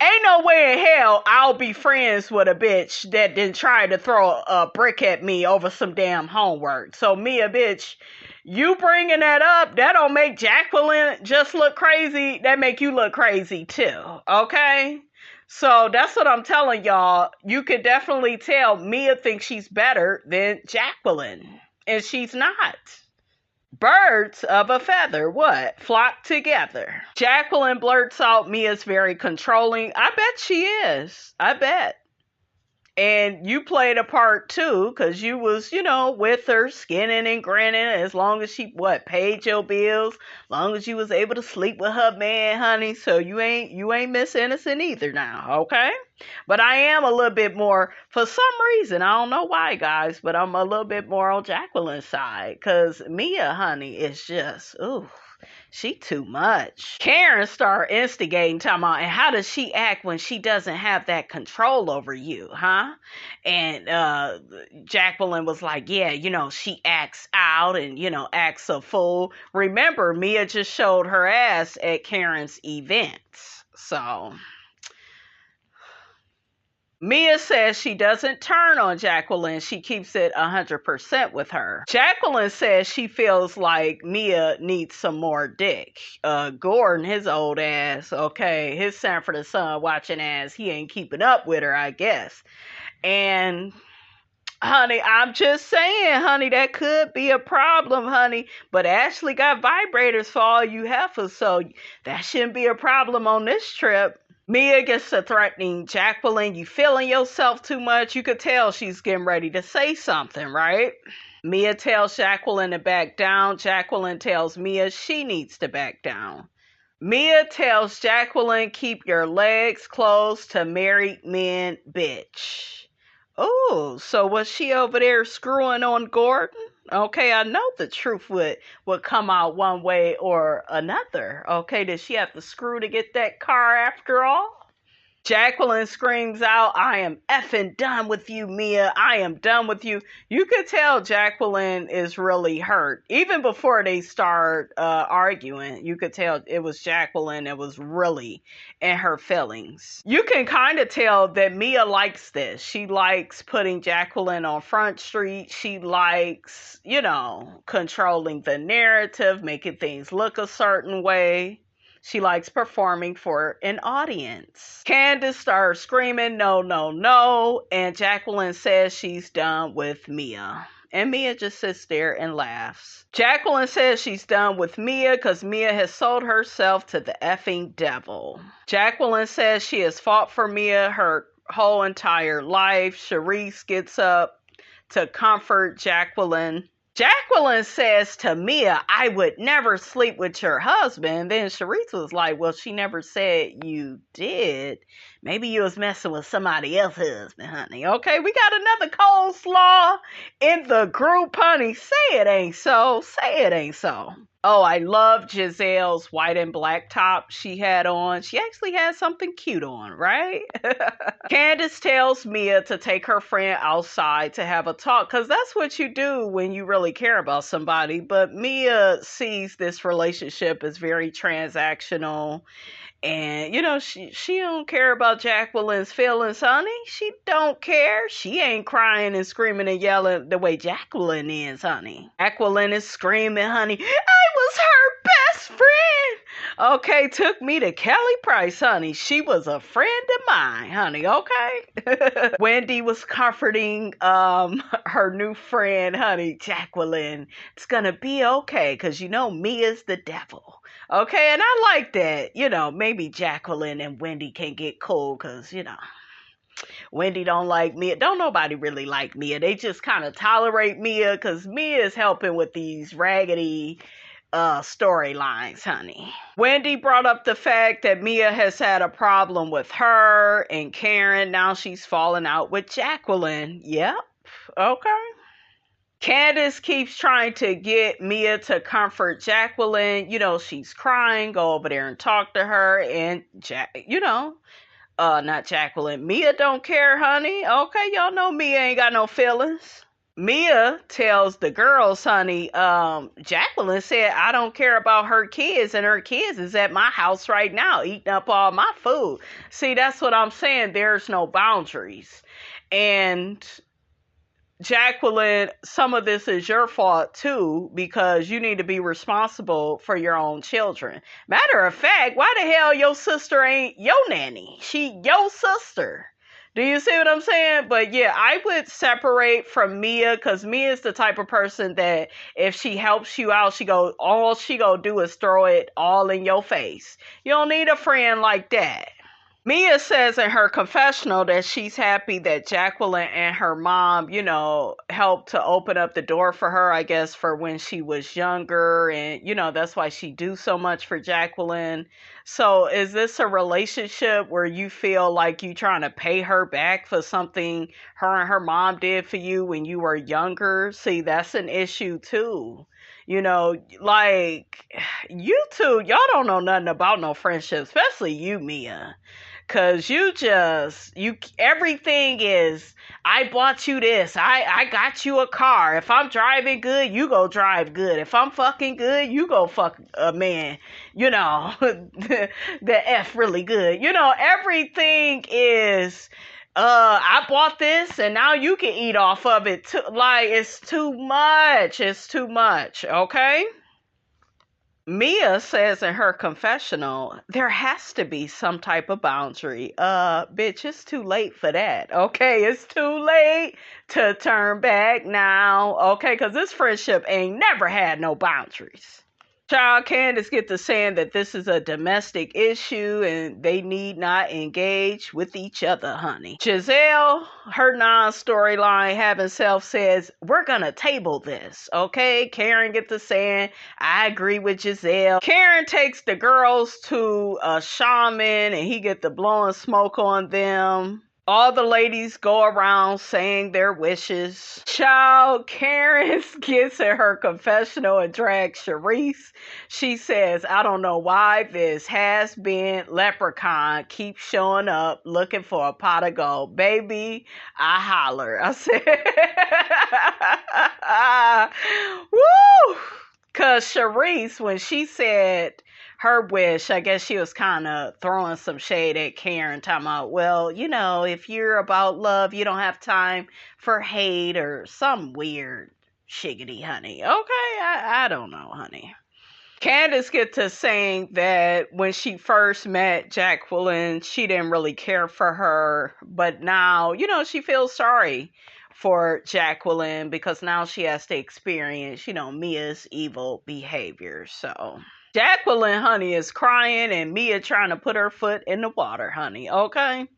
Ain't no way in hell I'll be friends with a bitch that didn't try to throw a brick at me over some damn homework. So Mia, bitch, you bringing that up, that don't make Jacqueline just look crazy. That make you look crazy too, okay? So that's what I'm telling y'all. You could definitely tell Mia thinks she's better than Jacqueline, and she's not. Birds of a feather, what? Flock together. Jacqueline blurts out Mia's very controlling. I bet she is. I bet. And you played a part too, because you was, with her, skinning and grinning, as long as she, paid your bills, as long as you was able to sleep with her man, honey. So you ain't Miss Innocent either now, okay? But I am a little bit more, for some reason, I don't know why, guys, but I'm a little bit more on Jacqueline's side, because Mia, honey, is just, ooh. She too much. Karen started instigating, talking about, and how does she act when she doesn't have that control over you, huh? And Jacqueline was like, yeah, she acts out and, acts a fool. Remember, Mia just showed her ass at Karen's events. So Mia says she doesn't turn on Jacqueline. She keeps it 100% with her. Jacqueline says she feels like Mia needs some more dick. Gordon, his old ass, okay, his Sanford and Son watching ass, he ain't keeping up with her, I guess. And honey, I'm just saying, honey, that could be a problem, honey. But Ashley got vibrators for all you heifers, so that shouldn't be a problem on this trip. Mia gets to threatening Jacqueline. You feeling yourself too much? You could tell she's getting ready to say something, right? Mia tells Jacqueline to back down. Jacqueline tells Mia she needs to back down. Mia tells Jacqueline, keep your legs closed to married men, bitch. Oh, so was she over there screwing on Gordon? Okay, I know the truth would come out one way or another. Okay, did she have to screw to get that car after all? Jacqueline screams out, I am effing done with you, Mia. I am done with you. You could tell Jacqueline is really hurt. Even before they start arguing, you could tell it was Jacqueline that was really in her feelings. You can kind of tell that Mia likes this. She likes putting Jacqueline on Front Street. She likes, controlling the narrative, making things look a certain way. She likes performing for an audience. Candace starts screaming, no, no, no. And Jacqueline says she's done with Mia. And Mia just sits there and laughs. Jacqueline says she's done with Mia because Mia has sold herself to the effing devil. Jacqueline says she has fought for Mia her whole entire life. Charisse gets up to comfort Jacqueline. Jacqueline says to Mia, I would never sleep with your husband. Then Charisse was like, well, she never said you did. Maybe you was messing with somebody else's husband, honey. Okay, we got another coleslaw in the group, honey. Say it ain't so. Say it ain't so. Oh, I love Giselle's white and black top she had on. She actually had something cute on, right? Candace tells Mia to take her friend outside to have a talk, because that's what you do when you really care about somebody. But Mia sees this relationship as very transactional. And, she don't care about Jacqueline's feelings, honey. She don't care. She ain't crying and screaming and yelling the way Jacqueline is, honey. Jacqueline is screaming, honey, I was her best friend. Okay, took me to Kelly Price, honey. She was a friend of mine, honey, okay? Wendy was comforting her new friend, honey, Jacqueline. It's gonna be okay, because Mia's the devil. Okay, and I like that, maybe Jacqueline and Wendy can get cool because, Wendy don't like Mia. Don't nobody really like Mia. They just kind of tolerate Mia because Mia is helping with these raggedy storylines, honey. Wendy brought up the fact that Mia has had a problem with her and Karen. Now she's falling out with Jacqueline. Yep. Okay. Candace keeps trying to get Mia to comfort Jacqueline. She's crying. Go over there and talk to her. And, not Jacqueline. Mia don't care, honey. Okay, y'all know Mia ain't got no feelings. Mia tells the girls, honey, Jacqueline said, I don't care about her kids, and her kids is at my house right now eating up all my food. See, that's what I'm saying. There's no boundaries. And Jacqueline, some of this is your fault too, because you need to be responsible for your own children. Matter of fact, why the hell your sister ain't your nanny? She your sister. Do you see what I'm saying? But yeah, I would separate from Mia, because Mia is the type of person that if she helps you out, all she go do is throw it all in your face. You don't need a friend like that. Mia says in her confessional that she's happy that Jacqueline and her mom, helped to open up the door for her, I guess, for when she was younger. And, that's why she do so much for Jacqueline. So is this a relationship where you feel like you trying to pay her back for something her and her mom did for you when you were younger? See, that's an issue too. Like you two, y'all don't know nothing about no friendship, especially you, Mia. Cause everything is, I bought you this. I got you a car. If I'm driving good, you go drive good. If I'm fucking good, you go fuck a man. The F really good. Everything is, I bought this and now you can eat off of it too. Like, it's too much. It's too much. Okay. Mia says in her confessional, there has to be some type of boundary. Bitch, it's too late for that. Okay, it's too late to turn back now. Okay, because this friendship ain't never had no boundaries. Child, Candace get to saying that this is a domestic issue and they need not engage with each other, honey. Giselle, her non-storyline having self says, we're gonna table this, okay? Karen get to saying, I agree with Giselle. Karen takes the girls to a shaman and he get to blowing smoke on them. All the ladies go around saying their wishes. Child, Karen gets in her confessional and drags Cherise. She says, I don't know why this has-been leprechaun keeps showing up looking for a pot of gold. Baby, I holler. I said, woo! Because Cherise, when she said her wish, I guess she was kind of throwing some shade at Karen, talking about, well, if you're about love, you don't have time for hate or some weird shiggity, honey. Okay, I don't know, honey. Candace get to saying that when she first met Jacqueline, she didn't really care for her, but now, she feels sorry for Jacqueline because now she has to experience, Mia's evil behavior, so... Jacqueline, honey, is crying and Mia trying to put her foot in the water, honey, okay?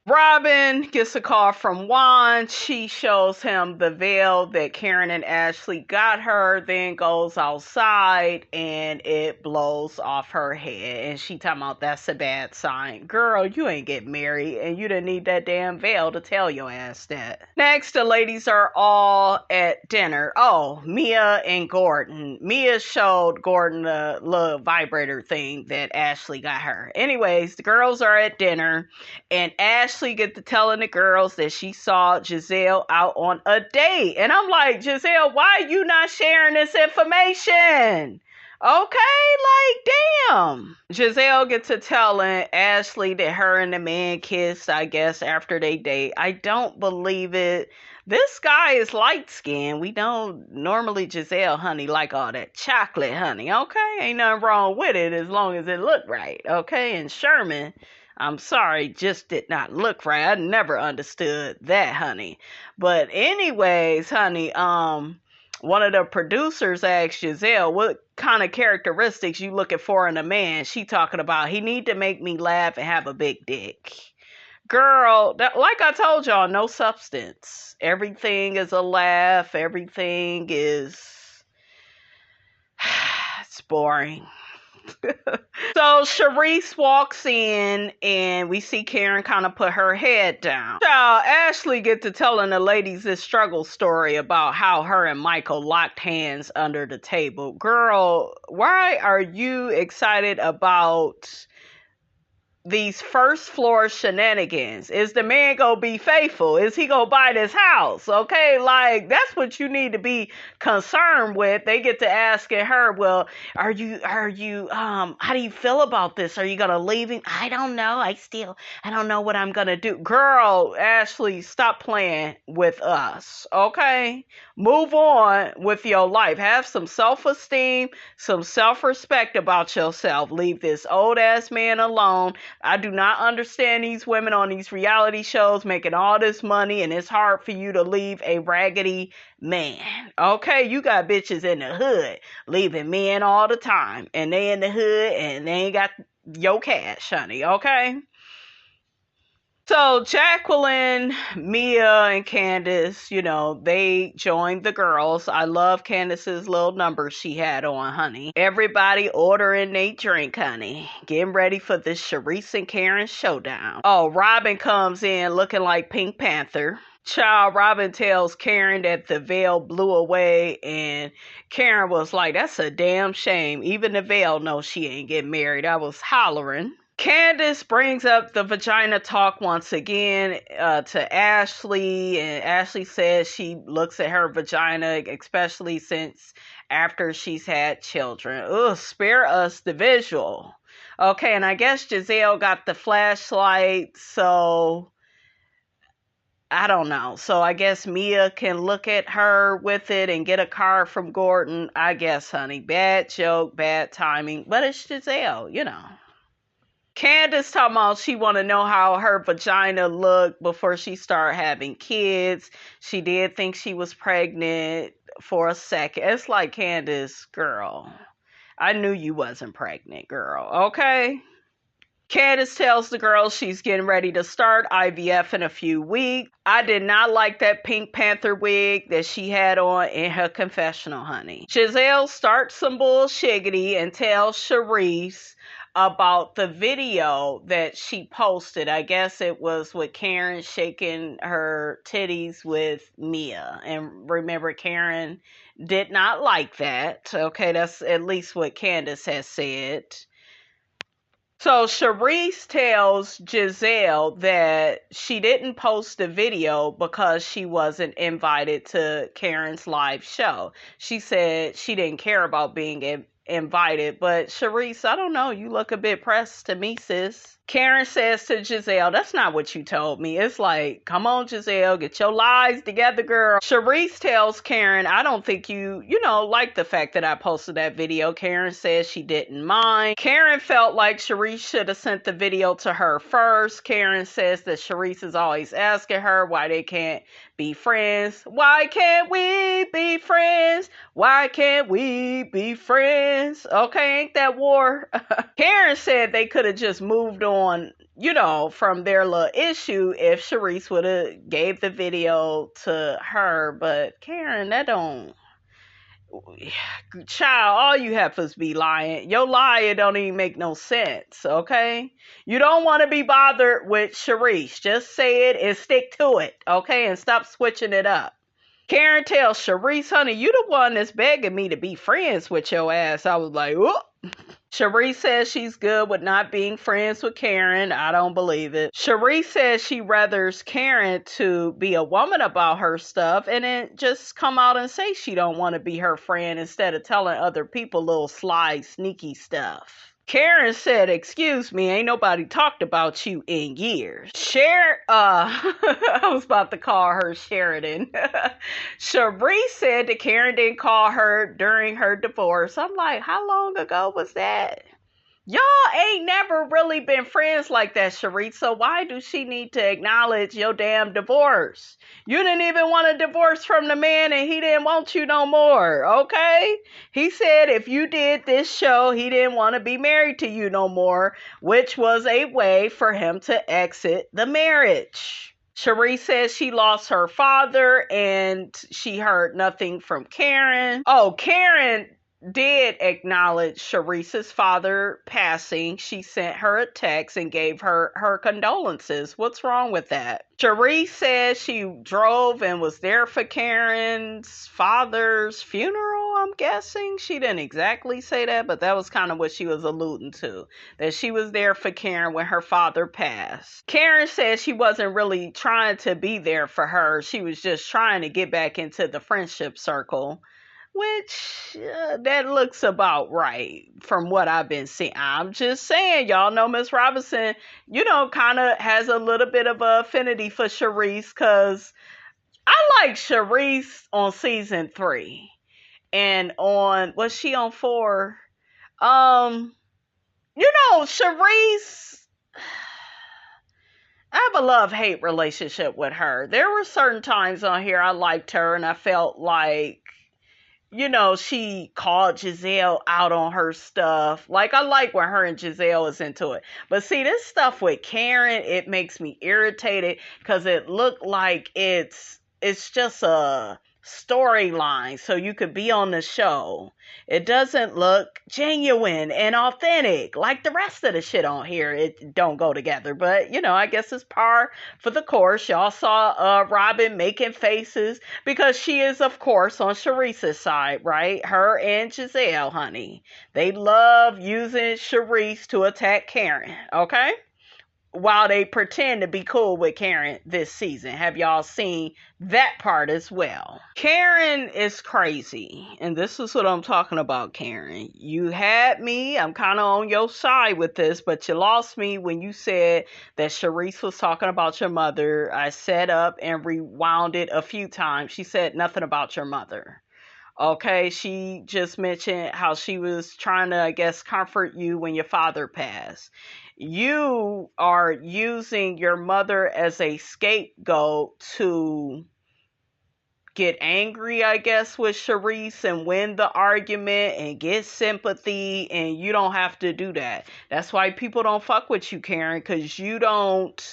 Robyn gets a call from Juan. She shows him the veil that Karen and Ashley got her, then goes outside and it blows off her head. And she talking about that's a bad sign. Girl, you ain't get married and you didn't need that damn veil to tell your ass that. Next, the ladies are all at dinner. Oh, Mia and Gordon. Mia showed Gordon the little vibrator thing that Ashley got her. Anyways, the girls are at dinner and Ashley get to telling the girls that she saw Giselle out on a date. And I'm like, Giselle, why are you not sharing this information? Okay, like, damn. Giselle gets to telling Ashley that her and the man kissed, I guess, after they date. I don't believe it. This guy is light-skinned. We don't normally, Giselle, honey, like all that chocolate, honey, okay? Ain't nothing wrong with it as long as it look right, okay? And Sherman, I'm sorry, just did not look right. I never understood that, honey. But anyways, honey, one of the producers asked Giselle, what kind of characteristics you looking for in a man? She talking about, he need to make me laugh and have a big dick. Girl, like I told y'all, no substance. Everything is a laugh. Everything is it's boring. So Charisse walks in and we see Karen kind of put her head down. Child, Ashley get to telling the ladies this struggle story about how her and Michael locked hands under the table. Girl, why are you excited about these first floor shenanigans? Is the man gonna be faithful? Is he gonna buy this house? Okay, like that's what you need to be concerned with. They get to asking her, well, are you how do you feel about this? Are you gonna leave him? I don't know. I don't know what I'm gonna do. Girl, Ashley, stop playing with us. Okay? Move on with your life. Have some self-esteem, some self-respect about yourself. Leave this old ass man alone. I do not understand these women on these reality shows making all this money and it's hard for you to leave a raggedy man. Okay, you got bitches in the hood leaving men all the time and they in the hood and they ain't got your cash, honey. Okay. So Jacqueline, Mia, and Candace, they joined the girls. I love Candace's little number she had on, honey. Everybody ordering their drink, honey. Getting ready for this Cherise and Karen showdown. Oh, Robyn comes in looking like Pink Panther. Child, Robyn tells Karen that the veil blew away, and Karen was like, that's a damn shame. Even the veil knows she ain't getting married. I was hollering. Candace brings up the vagina talk once again to Ashley, and Ashley says she looks at her vagina, especially since after she's had children. Ugh, spare us the visual. Okay, and I guess Giselle got the flashlight, so I don't know. So I guess Mia can look at her with it and get a card from Gordon. I guess, honey. Bad joke, bad timing, but it's Giselle, Candace talking about she want to know how her vagina looked before she started having kids. She did think she was pregnant for a second. It's like, Candace, girl, I knew you wasn't pregnant, girl. Okay? Candace tells the girls she's getting ready to start IVF in a few weeks. I did not like that Pink Panther wig that she had on in her confessional, honey. Giselle starts some bullshiggity and tells Charisse about the video that she posted. I guess it was with Karen shaking her titties with Mia. And remember, Karen did not like that. Okay, that's at least what Candace has said. So Charisse tells Giselle that she didn't post the video because she wasn't invited to Karen's live show. She said she didn't care about being invited, but Charisse, I don't know, you look a bit pressed to me, sis. Karen says to Giselle, that's not what you told me. It's like, come on, Giselle, get your lies together, girl. Charisse tells Karen, I don't think you like the fact that I posted that video. Karen says she didn't mind. Karen felt like Charisse should have sent the video to her first. Karen says that Charisse is always asking her why they can't be friends. Why can't we be friends? Why can't we be friends? Okay, ain't that war? Karen said they could have just moved on, from their little issue if Charisse would have gave the video to her. But Karen, that don't... Child, all you have is be lying. Your lie don't even make no sense, okay? You don't want to be bothered with Charisse. Just say it and stick to it, okay? And stop switching it up. Karen tells Charisse, honey, you the one that's begging me to be friends with your ass. I was like, whoop. Charisse says she's good with not being friends with Karen. I don't believe it. Charisse says she rathers Karen to be a woman about her stuff and then just come out and say she don't want to be her friend instead of telling other people little sly, sneaky stuff. Karen said, excuse me, ain't nobody talked about you in years. I was about to call her Sheridan. Cherise said that Karen didn't call her during her divorce. I'm like, how long ago was that? Y'all ain't never really been friends like that, Cherise. So why do she need to acknowledge your damn divorce? You didn't even want a divorce from the man and he didn't want you no more, okay? He said if you did this show, he didn't want to be married to you no more, which was a way for him to exit the marriage. Cherise says she lost her father and she heard nothing from Karen. Oh, Karen did acknowledge Charise's father passing. She sent her a text and gave her condolences. What's wrong with that? Cherise says she drove and was there for Karen's father's funeral, I'm guessing. She didn't exactly say that, but that was kind of what she was alluding to, that she was there for Karen when her father passed. Karen says she wasn't really trying to be there for her. She was just trying to get back into the friendship circle, which that looks about right from what I've been seeing. I'm just saying, y'all know Miss Robinson, kind of has a little bit of an affinity for Cherise, because I like Cherise on season 3. And was she on 4? Cherise, I have a love-hate relationship with her. There were certain times on here I liked her and I felt like, she called Giselle out on her stuff. Like, I like when her and Giselle is into it. But see, this stuff with Karen, it makes me irritated because it looked like it's just a storyline so you could be on the show. It doesn't look genuine and authentic like the rest of the shit on here. It don't go together, but I guess it's par for the course. Y'all saw Robyn making faces because she is, of course, on Charisse's side, right? Her and Giselle, honey, they love using Charisse to attack Karen, okay? While they pretend to be cool with Karen this season. Have y'all seen that part as well? Karen is crazy. And this is what I'm talking about, Karen. You had me. I'm kind of on your side with this, but you lost me when you said that Charisse was talking about your mother. I set up and rewound it a few times. She said nothing about your mother. Okay, she just mentioned how she was trying to, I guess, comfort you when your father passed. You are using your mother as a scapegoat to get angry, I guess, with Charisse and win the argument and get sympathy, and you don't have to do that. That's why people don't fuck with you, Karen, because you don't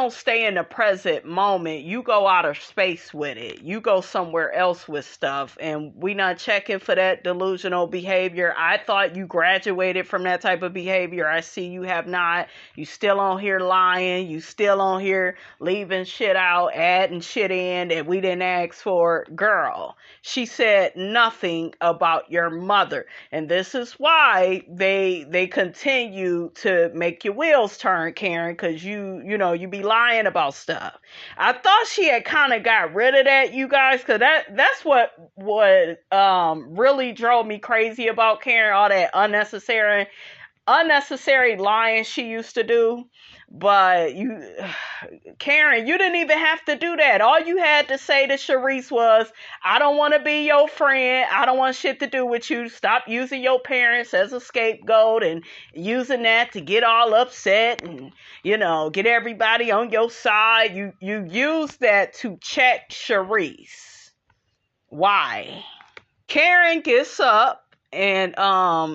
stay in the present moment. You go out of space with it. You go somewhere else with stuff. And we not checking for that delusional behavior. I thought you graduated from that type of behavior. I see you have not. You still on here lying. You still on here leaving shit out, adding shit in that we didn't ask for. Girl, she said nothing about your mother. And this is why they continue to make your wheels turn, Karen, because you be lying about stuff. I thought she had kind of got rid of that, you guys, because that's what really drove me crazy about Karen, all that unnecessary lying she used to do. But Karen, you didn't even have to do that. All you had to say to Charisse was, I don't want to be your friend. I don't want shit to do with you. Stop using your parents as a scapegoat and using that to get all upset and, get everybody on your side. You use that to check Charisse. Why? Karen gets up and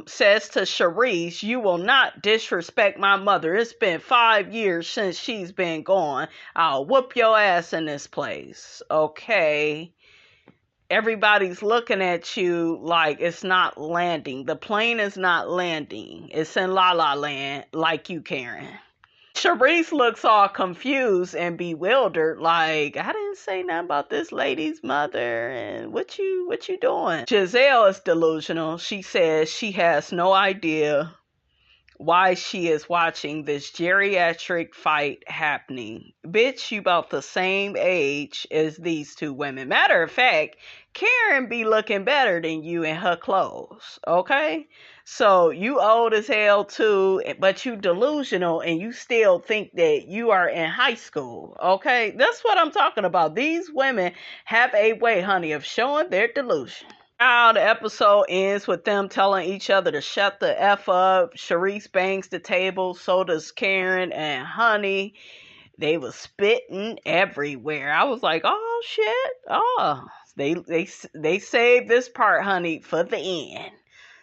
says to Charisse, you will not disrespect my mother. It's been 5 years since she's been gone. I'll whoop your ass in this place. Okay. Everybody's looking at you like it's not landing. The plane is not landing. It's in La La Land, like you, Karen. Charisse looks all confused and bewildered, like, I didn't say nothing about this lady's mother, and what you doing? Giselle is delusional. She says she has no idea why she is watching this geriatric fight happening. Bitch, you about the same age as these two women. Matter of fact, Karen be looking better than you in her clothes, okay? So you old as hell too, but you delusional and you still think that you are in high school, okay? That's what I'm talking about. These women have a way, honey, of showing their delusion. How the episode ends with them telling each other to shut the F up. Charisse bangs the table, so does Karen and Honey. They was spitting everywhere. I was like, oh shit. Oh, they saved this part, honey, for the end.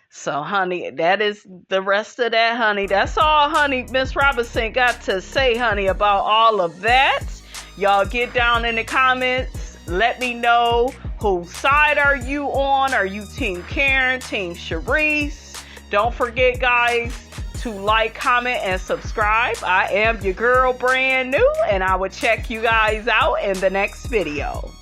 So, honey, that is the rest of that, honey. That's all, honey, Miss Robinson got to say, honey, about all of that. Y'all get down in the comments. Let me know whose side are you on. Are you Team Karen, Team Charisse? Don't forget, guys, to like, comment, and subscribe. I am your girl, brand new, and I will check you guys out in the next video.